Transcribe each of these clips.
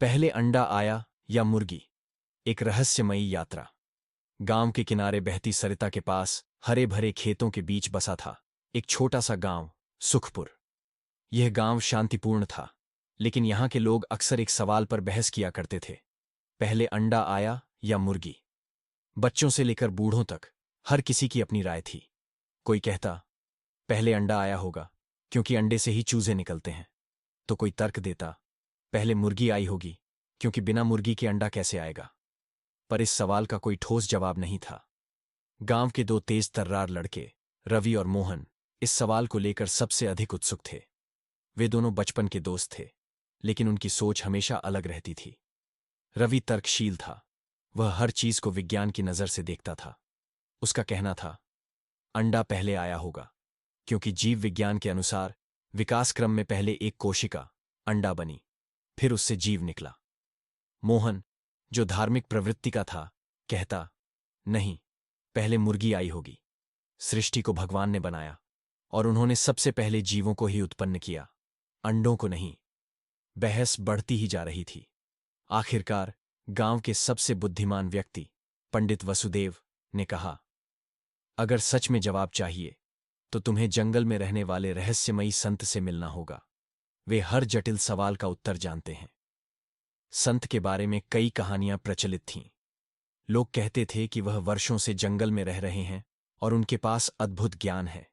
पहले अंडा आया या मुर्गी? एक रहस्यमयी यात्रा। गांव के किनारे बहती सरिता के पास हरे भरे खेतों के बीच बसा था एक छोटा सा गांव, सुखपुर। यह गांव शांतिपूर्ण था, लेकिन यहां के लोग अक्सर एक सवाल पर बहस किया करते थे। पहले अंडा आया या मुर्गी? बच्चों से लेकर बूढ़ों तक हर किसी की अपनी राय थी। कोई कहता पहले अंडा आया होगा, क्योंकि अंडे से ही चूजे निकलते हैं। तो कोई तर्क देता पहले मुर्गी आई होगी, क्योंकि बिना मुर्गी के अंडा कैसे आएगा। पर इस सवाल का कोई ठोस जवाब नहीं था। गांव के दो तेज तर्रार लड़के, रवि और मोहन, इस सवाल को लेकर सबसे अधिक उत्सुक थे। वे दोनों बचपन के दोस्त थे, लेकिन उनकी सोच हमेशा अलग रहती थी। रवि तर्कशील था। वह हर चीज को विज्ञान की नजर से देखता था। उसका कहना था अंडा पहले आया होगा, क्योंकि जीव विज्ञान के अनुसार विकास क्रम में पहले एक कोशिका अंडा बनी, फिर उससे जीव निकला। मोहन, जो धार्मिक प्रवृत्ति का था, कहता नहीं, पहले मुर्गी आई होगी। सृष्टि को भगवान ने बनाया और उन्होंने सबसे पहले जीवों को ही उत्पन्न किया, अंडों को नहीं। बहस बढ़ती ही जा रही थी। आखिरकार गांव के सबसे बुद्धिमान व्यक्ति, पंडित वसुदेव, ने कहा अगर सच में जवाब चाहिए तो तुम्हें जंगल में रहने वाले रहस्यमयी संत से मिलना होगा। वे हर जटिल सवाल का उत्तर जानते हैं। संत के बारे में कई कहानियां प्रचलित थीं। लोग कहते थे कि वह वर्षों से जंगल में रह रहे हैं और उनके पास अद्भुत ज्ञान है।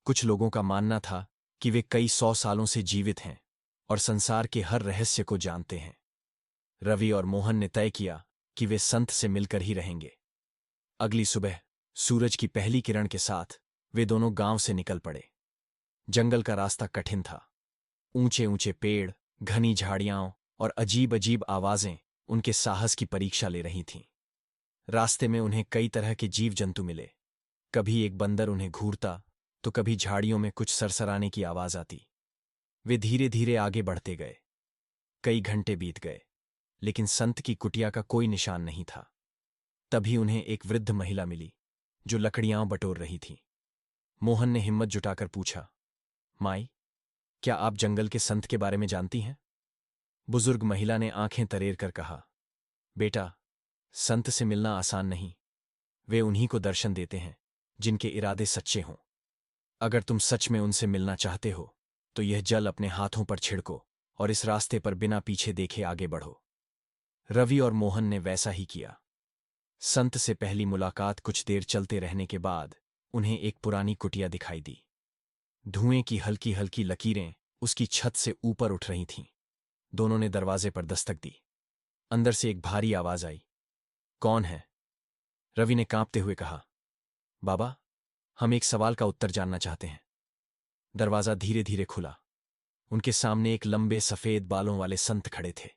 कुछ लोगों का मानना था कि वे कई 100 सालों से जीवित हैं और संसार के हर रहस्य को जानते हैं। रवि और मोहन ने तय किया कि वे संत से मिलकर ही रहेंगे। अगली सुबह सूरज की पहली किरण के साथ वे दोनों गांव से निकल पड़े। जंगल का रास्ता कठिन था। ऊंचे ऊंचे पेड़, घनी झाड़ियां और अजीब अजीब आवाजें उनके साहस की परीक्षा ले रही थीं। रास्ते में उन्हें कई तरह के जीव जंतु मिले। कभी एक बंदर उन्हें घूरता, तो कभी झाड़ियों में कुछ सरसराने की आवाज आती। वे धीरे धीरे आगे बढ़ते गए। कई घंटे बीत गए, लेकिन संत की कुटिया का कोई निशान नहीं था। तभी उन्हें एक वृद्ध महिला मिली, जो लकड़ियां बटोर रही थी। मोहन ने हिम्मत जुटाकर पूछा, माई, क्या आप जंगल के संत के बारे में जानती हैं? बुजुर्ग महिला ने आंखें तरेर कर कहा, बेटा, संत से मिलना आसान नहीं। वे उन्हीं को दर्शन देते हैं जिनके इरादे सच्चे हों। अगर तुम सच में उनसे मिलना चाहते हो तो यह जल अपने हाथों पर छिड़को और इस रास्ते पर बिना पीछे देखे आगे बढ़ो। रवि और मोहन ने वैसा ही किया। संत से पहली मुलाकात कुछ देर चलते रहने के बाद उन्हें एक पुरानी कुटिया दिखाई दी। धुएं की हल्की हल्की लकीरें उसकी छत से ऊपर उठ रही थीं। दोनों ने दरवाजे पर दस्तक दी। अंदर से एक भारी आवाज आई, कौन है? रवि ने कांपते हुए कहा, बाबा, हम एक सवाल का उत्तर जानना चाहते हैं। दरवाजा धीरे धीरे खुला। उनके सामने एक लंबे सफेद बालों वाले संत खड़े थे।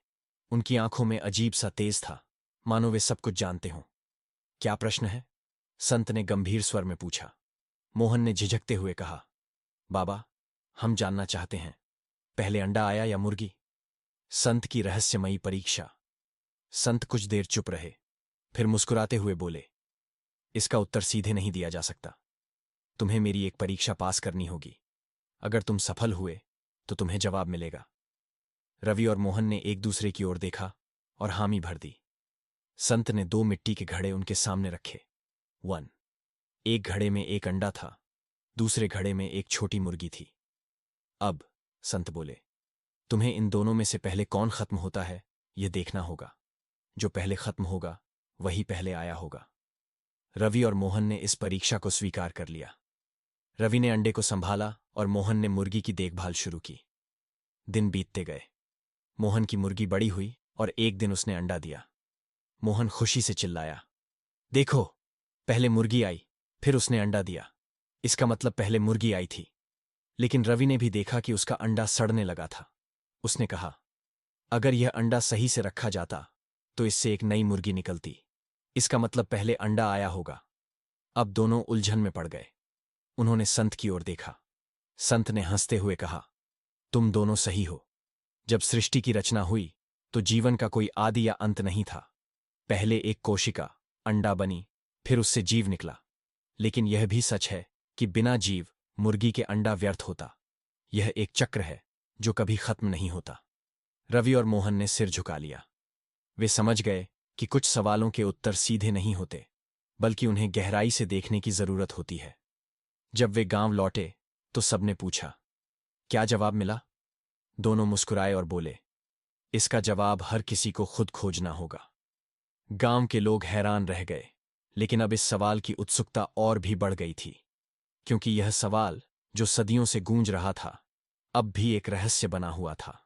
उनकी आंखों में अजीब सा तेज था, मानो वे सब कुछ जानते हों। क्या प्रश्न है? संत ने गंभीर स्वर में पूछा। मोहन ने झिझकते हुए कहा, बाबा, हम जानना चाहते हैं, पहले अंडा आया या मुर्गी? संत की रहस्यमयी परीक्षा। संत कुछ देर चुप रहे, फिर मुस्कुराते हुए बोले, इसका उत्तर सीधे नहीं दिया जा सकता। तुम्हें मेरी एक परीक्षा पास करनी होगी। अगर तुम सफल हुए तो तुम्हें जवाब मिलेगा। रवि और मोहन ने एक दूसरे की ओर देखा और हामी भर दी। संत ने 2 मिट्टी के घड़े उनके सामने रखे। 1। एक घड़े में एक अंडा था, दूसरे घड़े में एक छोटी मुर्गी थी। अब, संत बोले, तुम्हें इन दोनों में से पहले कौन खत्म होता है, यह देखना होगा। जो पहले खत्म होगा वही पहले आया होगा। रवि और मोहन ने इस परीक्षा को स्वीकार कर लिया। रवि ने अंडे को संभाला और मोहन ने मुर्गी की देखभाल शुरू की। दिन बीतते गए। मोहन की मुर्गी बड़ी हुई और एक दिन उसने अंडा दिया। मोहन खुशी से चिल्लाया, देखो, पहले मुर्गी आई, फिर उसने अंडा दिया। इसका मतलब पहले मुर्गी आई थी। लेकिन रवि ने भी देखा कि उसका अंडा सड़ने लगा था। उसने कहा, अगर यह अंडा सही से रखा जाता तो इससे एक नई मुर्गी निकलती। इसका मतलब पहले अंडा आया होगा। अब दोनों उलझन में पड़ गए। उन्होंने संत की ओर देखा। संत ने हंसते हुए कहा, तुम दोनों सही हो। जब सृष्टि की रचना हुई तो जीवन का कोई आदि या अंत नहीं था। पहले एक कोशिका अंडा बनी, फिर उससे जीव निकला। लेकिन यह भी सच है कि बिना जीव मुर्गी के अंडा व्यर्थ होता। यह एक चक्र है जो कभी खत्म नहीं होता। रवि और मोहन ने सिर झुका लिया। वे समझ गए कि कुछ सवालों के उत्तर सीधे नहीं होते, बल्कि उन्हें गहराई से देखने की जरूरत होती है। जब वे गांव लौटे तो सबने पूछा, क्या जवाब मिला? दोनों मुस्कुराए और बोले, इसका जवाब हर किसी को खुद खोजना होगा। गांव के लोग हैरान रह गए, लेकिन अब इस सवाल की उत्सुकता और भी बढ़ गई थी, क्योंकि यह सवाल जो सदियों से गूंज रहा था, अब भी एक रहस्य बना हुआ था।